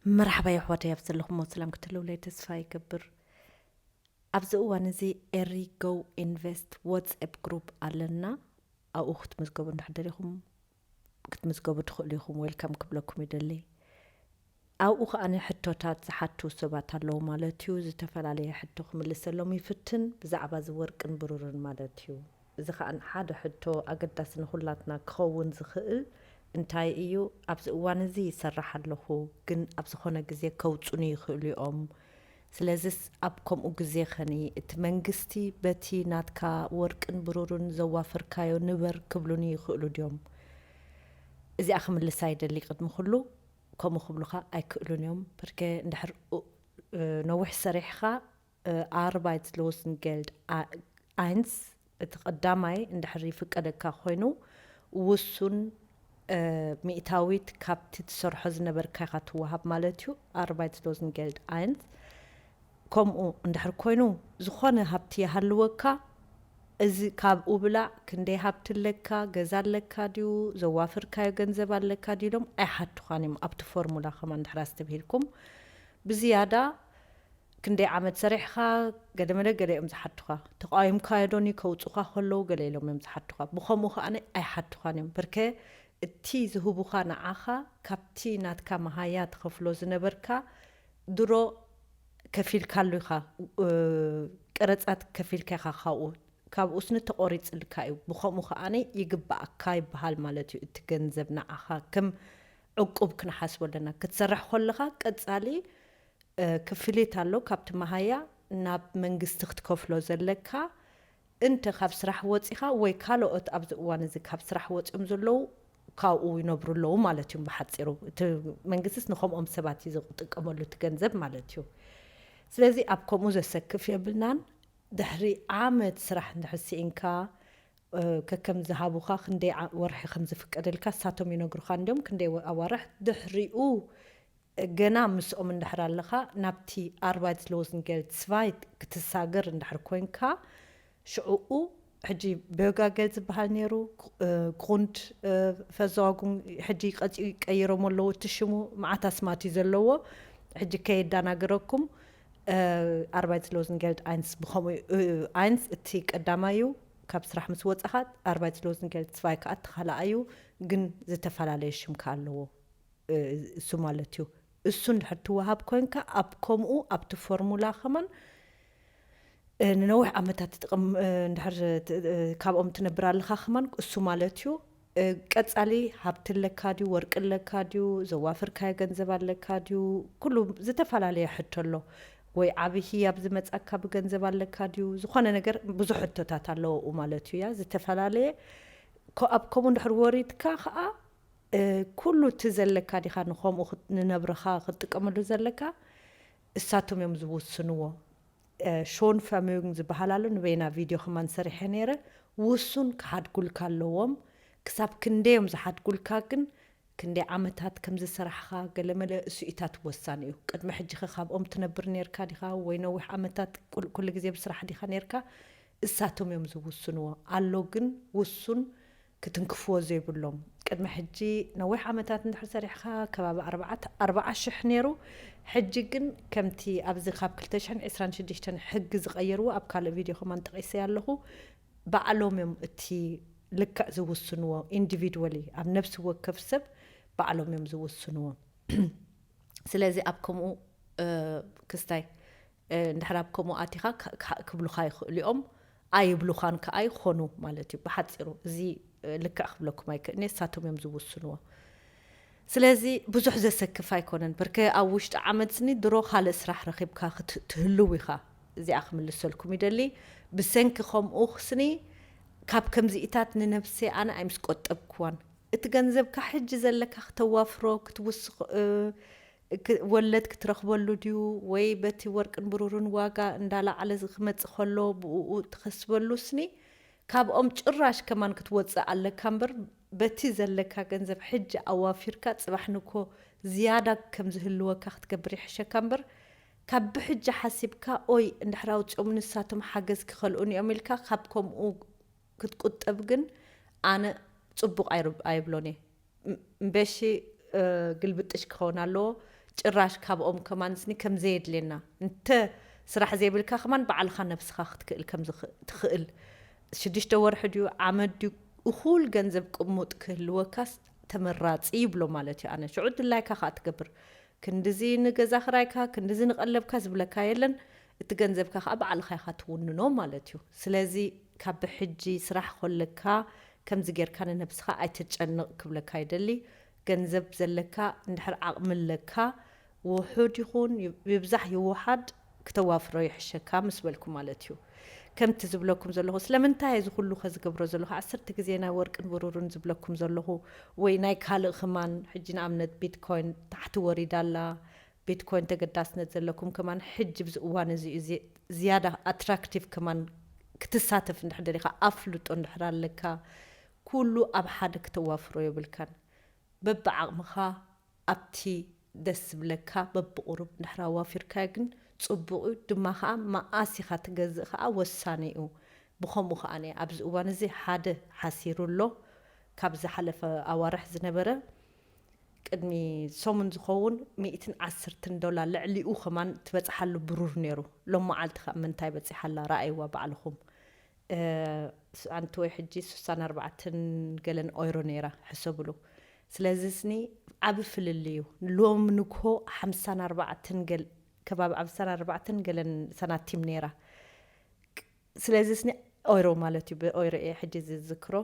مرحبا يا حواتي يفسلكم وسلام كتلو لي تسفاي كبر أبزقوا نزي إري جو إنفست واتساب جروب علنا أو أخت مزقبوا نحضريكم كنت مزقبوا تخليكم ويلكم قبلكم يدلي أو أخ أنا حتوتات زحتو سبات اللو مالتيو زتفعل عليه حتوكم اللي سلوم يفتن بزعبا زورك انبرورن مالتيو إذا خان حدا حتو أقدس نخلاتنا كون زخئل انتاي ايو أبز وانزي يسرح اللهو جن أبز خونا جزي كوتوني خليهم سلازس أبكم وجزي خني اتمنجستي بتي ناتكا ورك انبرورن زوافر كايو نبر كبلوني خلو ديوم إذا أخم اللي سايد اللي قد مخلو كم خبلخا أكلون يوم بركة ندحر نوح سريحة أربعة لوسن جلد أينس تقدمي ندحر يفك أدك خوينو وسون مئتاويت كابت تصرح زنبر كاغت وهاب مالتيو أربعة لوسن جلد أينس كم ندحر خوينو زخانة هبتي هلوكا إذا كاب أوبلا كندي هبتلكا جزالكا ديو زوافر كايو جنزبالكا ديوم أحد خانم أبت فورمولا خمان حراست بهلكم بزيادة كندي عمد سريحها قدمنا قدي أمزحتها تقايم كايدوني كوتوخا خلو قليلهم أمزحتها بخموخا أنا أحد خانم بركة التيز هو بخانا عخا كابتي ناتكا مهايات خفلو زنبركا درو كفيل كالوخا قرصات كفيل كخا خاو كاب أسنة تقريت الكايو بخموخا أنا يجبأ كاي بحال مالتي تجنزبنا أخا كم عقب كنا حسب لنا كتسرح خلها كتسالي كفليت هالو كابت مهايا ناب منجستخت كفلو زلكا انت خاب سرح وصيخا وي كالو ات ابز وان زي خاب سرح وص امزلو كاو ينبرلو مالتيوم بحصيرو منجستس نخم سبات يزقطقملو تجنزب مالتيو سلازي ابكم زسكف يبلنان دحري عامد سرح نحسي إنكا ككم ذهبوا خا خندي ورحي خمسة فكرلكا ساتهم ينقروا خاندهم كندي أورح دحري جنا مسؤول من دحر اللخا نبتي أربعة لوزن جلد سوايت كتساجر ندحر كوينكا شعو حجي بيوغا جلد بهالنيرو جروند فزاقون حجي قد كيرو ملو تشمو مع تسماتي زلوا حجي كيدانا جركم أربعة لوزن جلد أينس بخمو أينس تيك قدامايو كاب سرح مسوت أخد أربعة لوزن جلد سواي كأت خلاأيو جن زتفعل عليشم كالو سومالتيو السن حتى هاب كونكا أبكم أو أبت فورمولا خمن نوح أمتات تقم نحر كاب تنبرا لخا خمن سومالتيو كتسالي هابت لكاديو ورق لكاديو زوافر كاي جنزبال لكاديو كله زتفعل عليه حتى له ወይ ዓብይ ኣብ ዝመጻካ ብገንዘብ ኣለካ ድዩ ዝኾነ ነገር ብዙሕ ሕቶታት ኣለዎ ማለት እዩ ያ ዝተፈላለየ ኣብ ከምኡ እንድሕር ወሪድካ ከዓ ኩሉ እቲ ዘለካ ዲኻ ንኸምኡ ንነብርኻ ክትጥቀመሉ ዘለካ እሳቶም እዮም ዝውስንዎ ሾን ፋሚሊን ዝበሃል ኣሎ ንበይና ቪድዮ ከማን ሰሪሐ ነይረ ውሱን ክሓድጉልካ ኣለዎም ክሳብ ክንደዮም ዝሓድጉልካ ግን كندي عمتات كم زسرحها قال ملا سئتات وسانيو قد ما حجي خاب تنبر نيركا ديخا وينوح عمتات كل جزء بسرح ديخا نيركا الساتهم يوم زوسنوا علوجن وسن كتنكفوا زي بلوم قد ما حجي نوح عمتات ندحر سريحها كباب أربعة شحنيرو حجي جن كمتي أبزي خاب كلتشحن إسران شديشتن حق زغيروا أبكال فيديو خمان تقيسي اللهو بعلوم يوم تي لك زوسنوا individually أب نفس وكف سب بعلوم يوم زوسنوا سلازي أبكمو كستاي نحر أبكمو آتيخا كبلو خاي اليوم أي بلو خان كأي خونو مالتي بحتصيرو زي لك أخبلكم أي كأني ساتهم يوم زوسنوا سلازي بزح زي سكفاي كونن بركة أوشت عمد سني درو خالص راح رخيب كا تهلوي خا زي أخمل لسلكم يدلي بسنك خم أخسني كاب كم زيتات نفسي أنا أمس قط أبكوان اتجنزب كحج زلك اختوافرو كتوسخ ولد كترخبلو ديو وي بتي ورق نبرورن واقع ندالا على زخمت خلو تخسبلو سني كاب ጭራሽ كمان كتوصى على كامبر بتي زلك جنزب حج أوافركا صباحنكو زيادة كم زهلو كخت كبري حشة كامبر كاب حج حسبكا أوي ندحراو تصوم نساتهم حجز كخلوني أملكا خابكم كتقطب جن أنا صبغ أيبلوني مبشي قلبتش كونالو ጭራሽ ካብኦም ከማንስኒ ከም ዘይድልና እንተ ስራሕ ዘይብልካ ከማን በዓልኻ ነብስኻ ክትክእል ከም ትኽእል 6 ወርሒ ድዩ ዓመት ድዩ እኹል ገንዘብ ቅሙጥ ክህልወካስ ተመራፂ ይብሎ ማለት እዩ ኣነ ሽዑ ድላይካ ካ ትገብር ክንድዚ ንገዛ ክራይካ ክንድዚ ንቐለብካ ዝብለካ የለን እቲ ገንዘብካ ካ በዓልኻ ኢኻ ትውንኖ ማለት እዩ ስለዚ ካብ ሕጂ ስራሕ ኮለካ ከምዚ ጌርካ ንነብስኻ ኣይትጨንቕ ክብለካ ይደሊ ገንዘብ ዘለካ እንድሕር ዓቕምለካ ውሑድ ይኹን ይብዛሕ ይውሓድ ክተዋፍሮ ይሕሸካ ምስ በልኩ ማለት እዩ ከምቲ ዝብለኩም ዘለኹ ስለምንታይ እዚ ኩሉ ከዝገብሮ ዘለኹ 10 ግዜ ናይ ወርቅን ብሩርን ዝብለኩም ዘለኹ ወይ ናይ ካልእ ኽማን ሕጂ ንኣብነት ቢትኮይን ታሕቲ ወሪዳላ ቢትኮይን ተገዳስነት ዘለኩም ከማን ሕጂ ብዚ እዋን እዚ ዝያዳ ኣትራክቲቭ ከማን ክትሳተፍ እንድሕር ደሊኻ ኣፍልጦ እንድሕር ኣለካ ኩሉ ኣብ ሓደ ክተዋፍሮ የብልካን በብዓቕምኻ ኣብቲ ደስ ዝብለካ በብቑሩብ እንድሕር ኣዋፊርካ ግን ጽቡቕ ድማ ከዓ መዓስ ኢኻ ትገዝእ ከዓ ወሳኒ እዩ ብኸምኡ ከዓኒ ኣብዚ እዋን እዚ ሓደ ሓሲሩሎ ካብ ዝሓለፈ ኣዋርሕ ዝነበረ ቅድሚ ሰሙን ዝኸውን $110 ልዕሊኡ ኸማን ትበፅሓሉ ብሩር ነይሩ ሎም መዓልቲ ከዓ ምንታይ በፂሓላ ረኣይዋ ባዕልኹም ኣንቲ ወይ ሕጂ 64 ገለን ኦይሮ ነይራ ሕሰብሉ ስለዚ ስኒ ዓብ ፍልል እዩ ሎም ንኮ 54 ገል ከባቢ 54 ገለን ሰናቲም ነይራ ስለዚ ስኒ ኦይሮ ማለት እዩ ብኦይሮ እየ ሕጂ ዝዝክሮ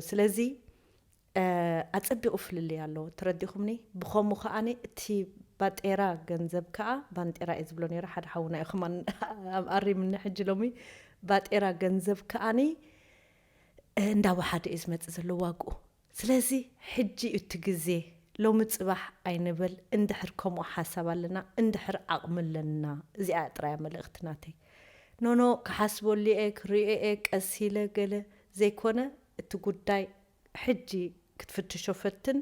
ስለዚ ኣፀቢቑ ፍልል ኣለዎ ትረዲኹምኒ ብኸምኡ ከዓኒ እቲ ባጤራ ገንዘብ ከዓ ባንጤራ እየ ዝብሎ ነይራ ሓደ ሓውና እዩ ኸማን ኣብ ኣሪምኒ ሕጂ ሎሚ ባጤራ ገንዘብ ከዓኒ እንዳወሓደ እዩ ዝመፅእ ዘሎ ዋግኡ ስለዚ ሕጂ እቲ ግዜ ሎሚ ፅባሕ ኣይንበል እንድሕር ከምኡ ሓሳብ ኣለና እንድሕር ዓቕሚ ኣለና እዚኣ ጥራያ መልእኽቲ ናተይ ኖኖ ክሓስበሉ እየ ክሪኦ እየ ቀሲለ ገለ ዘይኮነ እቲ ጉዳይ ሕጂ ክትፍትሾ ፈትን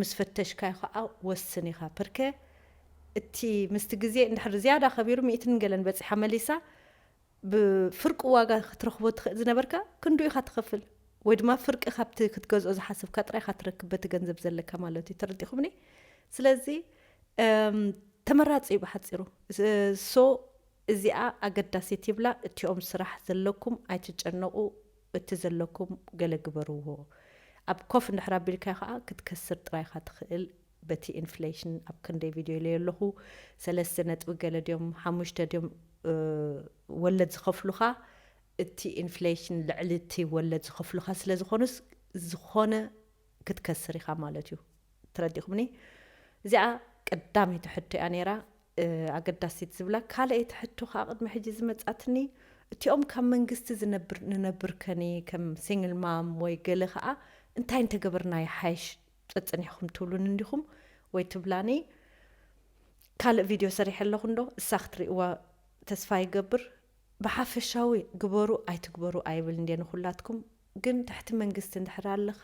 ምስ ፈተሽካዮ ከዓ ወስን ኢኻ ፐርከ እቲ ምስቲ ግዜ እንድሕር ዝያዳ ከቢሩ 100 ገለን በፂሓ መሊሳ ብፍርቂ ዋጋ ክትረኽቦ ትኽእል ዝነበርካ ክንዱ ኢኻ ትኸፍል ወይ ድማ ፍርቂ ካብቲ ክትገዝኦ ዝሓስብካ ጥራይካ ትረክብ በቲ ገንዘብ ዘለካ ማለት እዩ ተረዲኹምኒ ስለዚ ተመራፂ እዩ ብሓፂሩ ሶ እዚኣ ኣገዳሲት ይብላ እቲኦም ስራሕ ዘለኩም ኣይትጨነቁ እቲ ዘለኩም ገለ ግበርዎ ኣብ ኮፍ እንድሕር ኣቢልካ ከዓ ክትከስር ጥራይካ ትኽእል በቲ ኢንፍሌሽን ኣብ ክንደይ ቪድዮ ኢለ ኣለኹ 3 ገለ ድዮም 5 ድዮም ወለድ ዝኸፍሉኻ እቲ ኢንፍሌሽን ልዕሊ እቲ ወለድ ዝኸፍሉኻ ስለ ዝኾኑስ ዝኾነ ክትከስር ኢኻ ማለት እዩ ትረዲኹምኒ እዚኣ ቀዳመይቲ ሕቶ እያ ነይራ ኣገዳሲት ዝብላ ካልአይቲ ሕቶ ከዓ ቅድሚ ሕጂ ዝመፃትኒ እቲኦም ካብ መንግስቲ ንነብርከኒ ከም ሲንግል ማም ወይ ገለ ከዓ እንታይ እንተገበርና ይሓይሽ ፀፅኒሕኩም ትብሉን እንዲኹም ወይ ትብላኒ ካልእ ቪድዮ ሰሪሕ ኣለኹ እንዶ እሳ ክትሪእዋ ተስፋ ይገብር ብሓፈሻዊ ግበሩ ኣይትግበሩ ኣይብል እንዴ ንኹላትኩም ግን ትሕቲ መንግስቲ እንድሕር ኣለኻ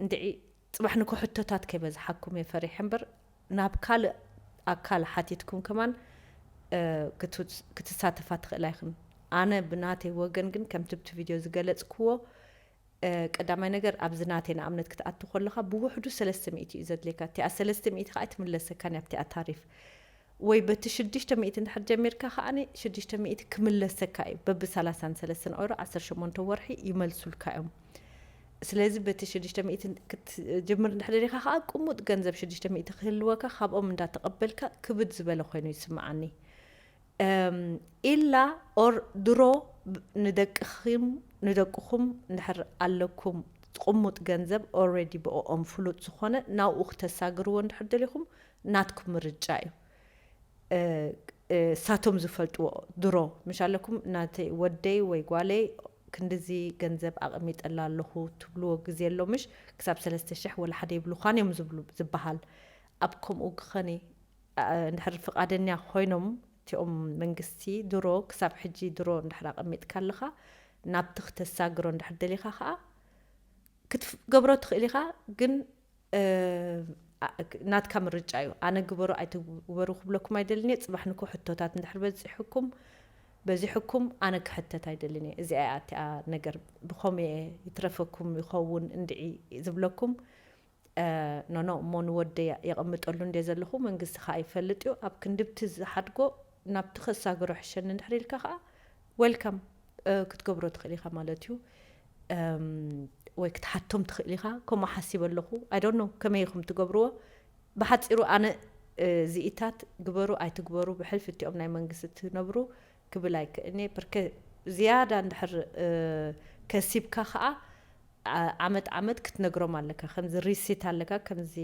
እንድዒ ፅባሕ ንኮ ሕቶታት ከይበዝሓኩም የፈሪሕ እምበር ናብ ካልእ ኣካል ሓቲትኩም ከማን ክትሳተፋ ትኽእል ኣይኹን ኣነ ብናተይ ወገን ግን ከምቲ ብቲ ቪድዮ ዝገለፅክዎ ቀዳማይ ነገር ኣብዚ ናተይ ንኣብነት ክትኣቱ ከለኻ ብውሕዱ 300 እዩ ዘድልየካ እቲኣ 300 ከዓ ትምለሰካን ኣብቲኣ ታሪፍ ወይ በቲ 600 እንድሕር ጀሚርካ ከዓኒ 600 ክምለሰካ እዩ በቢ 33 ኦይሮ 18 ወርሒ ይመልሱልካ እዮም ስለዚ በቲ 600 ክትጅምር እንድሕር ደሊኻ ከዓ ቅሙጥ ገንዘብ 600 ክህልወካ ካብኦም እንዳተቐበልካ ክብድ ዝበለ ኮይኑ ይስምዓኒ ኢላ ኦር ድሮ ንደቅኹም እንድሕር ኣለኩም ቅሙጥ ገንዘብ ኦልሬዲ ብኦም ፍሉጥ ዝኾነ ናብኡ ክተሳግርዎ እንድሕር ደሊኹም ናትኩም ምርጫ እዩ ሳቶም ዝፈልጥዎ ድሮ ምሽ ኣለኩም ናተይ ወደይ ወይ ጓለይ ክንድዚ ገንዘብ ኣቐሚጠላ ኣለኹ ትብልዎ ግዜ ኣሎ ምሽ ክሳብ 3000 ወላ ሓደ ይብሉኻን እዮም ዝበሃል ኣብ ከምኡ ክኸኒ እንድሕር ፍቓደኛ ኮይኖም እቲኦም መንግስቲ ድሮ ክሳብ ሕጂ ድሮ እንድሕር ኣቐሚጥካ ኣለኻ ናብቲ ክተሳግሮ እንድሕር ደሊኻ ከዓ ክትገብሮ ትኽእል ኢኻ ግን ናትካ ምርጫ እዩ ኣነ ግበሩ ኣይትግበሩ ክብለኩም ኣይደልኒ ፅባሕ ንኮ ሕቶታት እንድሕር በዚሕኩም ኣነ ክሕተት ኣይደልኒ እዚኣ እቲኣ ነገር ብኸመይ ይትረፈኩም ይኸውን እንድዒ ዝብለኩም نو مون ودي يقمطلو اندي زلخو منغست خا يفلطيو اب كندبت زحدغو نابت خساغرو حشن ندحريلكا خا ويلكم كتقبرو تخليخا مالتيو ወይ ክትሓቶም ትኽእል ኢኻ ከምኡ ሓሲበ ኣለኹ ኣይ ዶንት ኖ ከመይ ኢኹም ትገብርዎ ብሓፂሩ ኣነ ዚኢታት ግበሩ ኣይትግበሩ ብሕልፊ እቲኦም ናይ መንግስቲ ትነብሩ ክብል ኣይክእልኒ ብርከ ዝያዳ እንድሕር ከሲብካ ከዓ ዓመት ክትነግሮም ኣለካ ከምዚ ሪሲት ኣለካ ከምዚ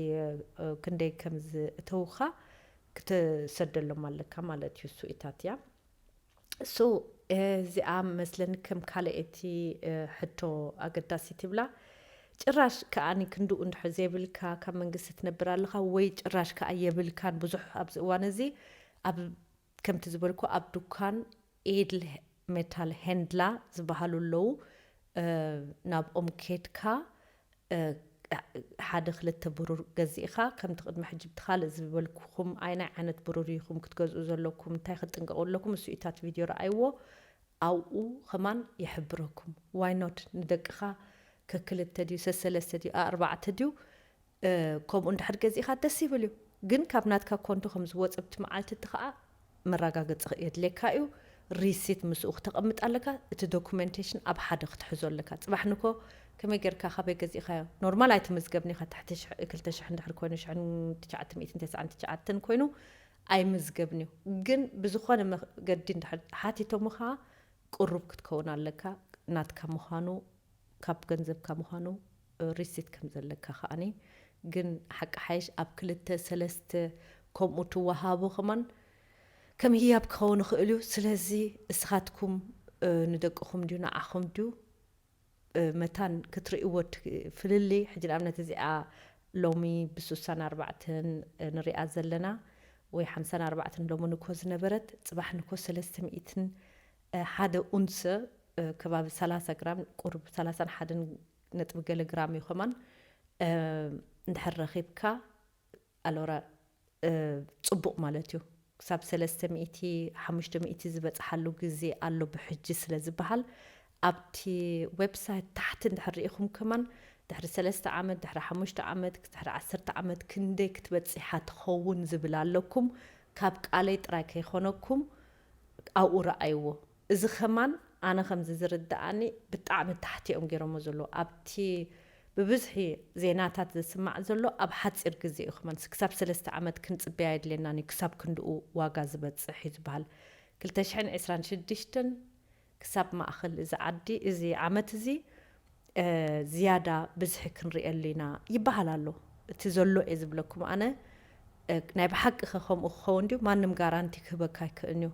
ክንደይ ከምዚ እተውኻ ክትሰደሎም ኣለካ ማለት እዩ ሱኢታት እያ ሶ እዚኣ መስለኒ ከም ካልአቲ ሕቶ ኣገዳሲ ትብላ ጭራሽ ከኣኒ ክንድኡ እንድሕር ዘይብልካ ካብ መንግስቲ ትነብር ኣለኻ ወይ ጭራሽ ከኣ የብልካን ብዙሕ ኣብዚ እዋን እዚ ኣብ ከምቲ ዝበልኩ ኣብ ዱካን ኤድል ሜታል ሃንድላ ዝበሃሉ ኣለዉ ናብኦም ኬድካ ሓደ ክልተ ብሩር ገዚእኻ ከምቲ ቅድሚ ሕጂ ብትኻልእ ዝበልኩኹም ዓይነት ብሩር ኢኹም ክትገዝኡ ዘለኩም እንታይ ክጥንቀቁ ኣለኩም ሱኢታት ቪድዮ ረኣይዎ ኣውኡ ኸማን ይሕብረኩም ዋይ ኖት ንደቅኻ ከክልተ ድዩ ሰለስተ ድዩ ኣርባዕተ ድዩ ከምኡ እንድሕር ገዚእኻ ደስ ይብል እዩ ግን ካብ ናትካ ኮንቶ ከም ዝወፅብቲ መዓልቲ እቲ ከዓ መረጋገፂ የድልየካ እዩ ሪሲት ምስኡ ክትቐምጥ ኣለካ እቲ ዶኩሜንቴሽን ኣብ ሓደ ክትሕዞ ኣለካ ፅባሕ ንኮ ከመይ ጌርካ ካበይ ገዚእኻዮ ኖርማል ኣይትምዝገብኒ ኢኻ ታሕቲ 2000 እንድሕር ኮይኑ 1999 ኮይኑ ኣይምዝገብኒ ግን ብዝኾነ መገዲ እንድሕር ሓቲቶምኻ ቁሩብ ክትከውን ኣለካ ናትካ ምዃኑ ካብ ገንዘብካ ምዃኑ ሪሲት ከም ዘለካ ከኣኒ ግን ሓቂ ሓይሽ ኣብ 2-3 ከምኡ ትወሃቡ ኸማን ከም ህያብ ክኸውን ይኽእል እዩ ስለዚ እስኻትኩም ንደቅኹም ድዩ ንዓኹም ድዩ መታን ክትርእይዎ ፍልሊ ሕጂ ንኣብነት እዚኣ ሎሚ ብ64 ንሪኣ ዘለና ወይ 54 ሎሚ ንኮ ዝነበረት ፅባሕ ንኮ 300 ሓደ ኡንስ ከባቢ 30 ግራም ቁርብ 31 ነጥቢ ገለ ግራም ይኸማን እንድሕር ረኺብካ ኣሎራ ፅቡቕ ማለት እዩ ክሳብ 300-500 ዝበፅሓሉ ግዜ ኣሎ ብሕጂ ስለ ዝበሃል ኣብቲ ዌብሳይት ታሕቲ እንድሕር ሪኢኹም ከማን ድሕሪ 3 ዓመት ድሕሪ 5 ዓመት ድሕሪ 10 ዓመት ክንደይ ክትበፂሓ ትኸውን ዝብል ኣለኩም ካብ ቃለይ ጥራይ ከይኾነኩም ኣብኡ ረኣይዎ እዚ ኸማን ኣነ ከምዚ ዝርዳእኒ ብጣዕሚ ታሕቲኦም ገይሮሞ ዘሎ ኣብቲ ብብዝሒ ዜናታት ዝስማዕ ዘሎ ኣብ ሓፂር ግዜ እዩ ኸማን ክሳብ 3 ዓመት ክንፅበያ የድልየናኒ ክሳብ ክንድኡ ዋጋ ዝበፅሕ እዩ ዝበሃል 2026 ክሳብ ማእኸል እዚ ዓዲ እዚ ዓመት እዚ ዝያዳ ብዝሒ ክንሪአሉ ኢና ይበሃል ኣሎ እቲ ዘሎ እየ ዝብለኩም ኣነ ናይ ብሓቂ ከምኡ ክኸውን ድዩ ማንም ጋራንቲ ክህበካ ኣይክእልኒ እዩ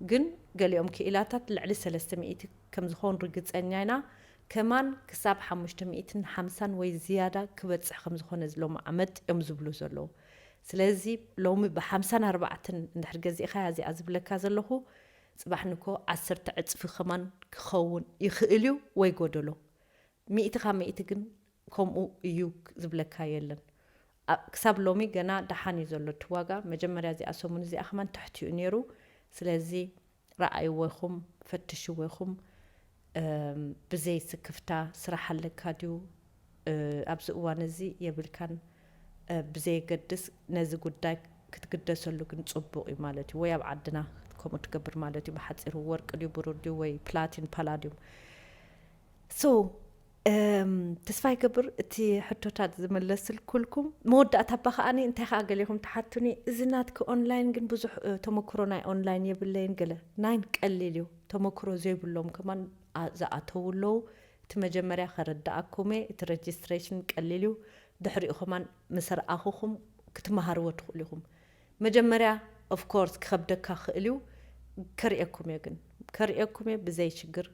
ግን ገሊኦም ክኢላታት ልዕሊ 300 ከም ዝኸውን ርግፀኛ ኢና ከማን ክሳብ 550 ወይ ዝያዳ ክበፅሕ ከም ዝኾነ ሎሚ ዓመት እዮም ዝብሉ ዘለዉ ስለዚ ሎሚ ብ54 እንድሕር ገዚእኻ እዚኣ ዝብለካ ዘለኹ ፅባሕ ንኮ 10 ዕፅፊ ኸማን ክኸውን ይኽእል እዩ ወይ ጎደሎ 100 ግን ከምኡ እዩ ዝብለካ የለን ክሳብ ሎሚ ገና ደሓን እዩ ዘሎ እቲ ዋጋ መጀመርያ እዚኣ ሰሙን እዚኣ ኸማን ትሕትኡ ነይሩ ስለዚ ረኣይዎ ኢኹም ፈትሽዎ ኢኹም ብዘይ ስክፍታ ስራሕ ኣለካ ድዩ ኣብዚ እዋን እዚ የብልካን ብዘይ ገድስ ነዚ ጉዳይ ክትግደሰሉ ግን ፅቡቕ እዩ ማለት እዩ ወይ ኣብ ዓድና ከምኡ ትገብር ማለት እዩ ብሓፂሩ ወርቂ ድዩ ብሩር ድዩ ወይ ፕላቲን ፓላዲዮም ሶ ተስፋ ይገብር እቲ ሕቶታት ዝመለስል ኩልኩም መወዳእታ ባኸኣኒ እንታይ ከዓ ገሊኹም ተሓቱኒ እዚ ናትክ ኦንላይን ግን ብዙሕ ተመክሮ ናይ ኦንላይን የብለይን ገለ ናይን ቀሊል እዩ ተመክሮ ዘይብሎም ከማን ዝኣተው ኣለዉ እቲ መጀመርያ ከረዳእኩም እቲ ሬጅስትሬሽን ቀሊል እዩ ድሕሪኡ ኸማን ምስ ረኣኹኹም ክትመሃርዎ ትኽእሉ ኢኹም መጀመርያ ኦፍኮርስ ክከብደካ ክእል እዩ ከሪአኩም እየ ግን ከሪአኩም እየ ብዘይ ሽግር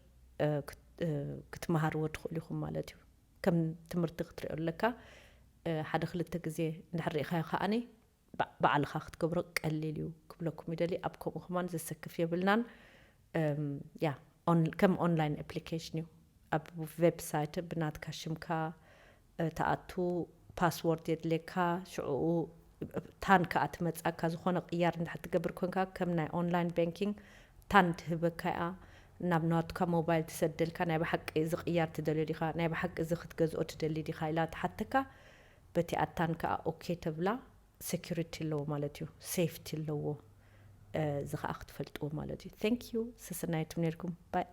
ክትመሃርዎ ትኽእሉ ኢኹም ማለት እዩ ከም ትምህርቲ ክትሪኦ ኣለካ ሓደ 2 ግዜ እንድሕር ሪኢኻዮ ከኣኒ ባዕልኻ ክትገብሮ ቀሊል እዩ ክብለኩም ይደሊ ኣብ ከምኡ ኸማን ዘሰክፍ የብልናን ያ ከም ኦንላይን ኣፕሊኬሽን እዩ ኣብ ዌብሳይት ብናትካ ሽምካ ተኣቱ ፓስወርድ የድልየካ ሽዑኡ ታን ከዓ ትመፃካ ዝኾነ ቅያር እንድሕር ትገብር ኮንካ ከም ናይ ኦንላይን ባንኪንግ ታን ትህበካ እያ ናብ ናትካ ሞባይል ትሰደልካ ናይ ብሓቂ እዚ ቅያር ትደልዮ ዲኻ ናይ ብሓቂ እዚ ክትገዝኦ ትደሊ ዲኻ ኢላ ትሓተካ በቲ ኣታን ከዓ ኦኬ ተብላ ሴኩሪቲ ኣለዎ ማለት እዩ ሴፍቲ ኣለዎ እዚ ከዓ ክትፈልጥዎ ማለት እዩ ቴንክ ዩ ስስናይቱም ነርኩም ባይ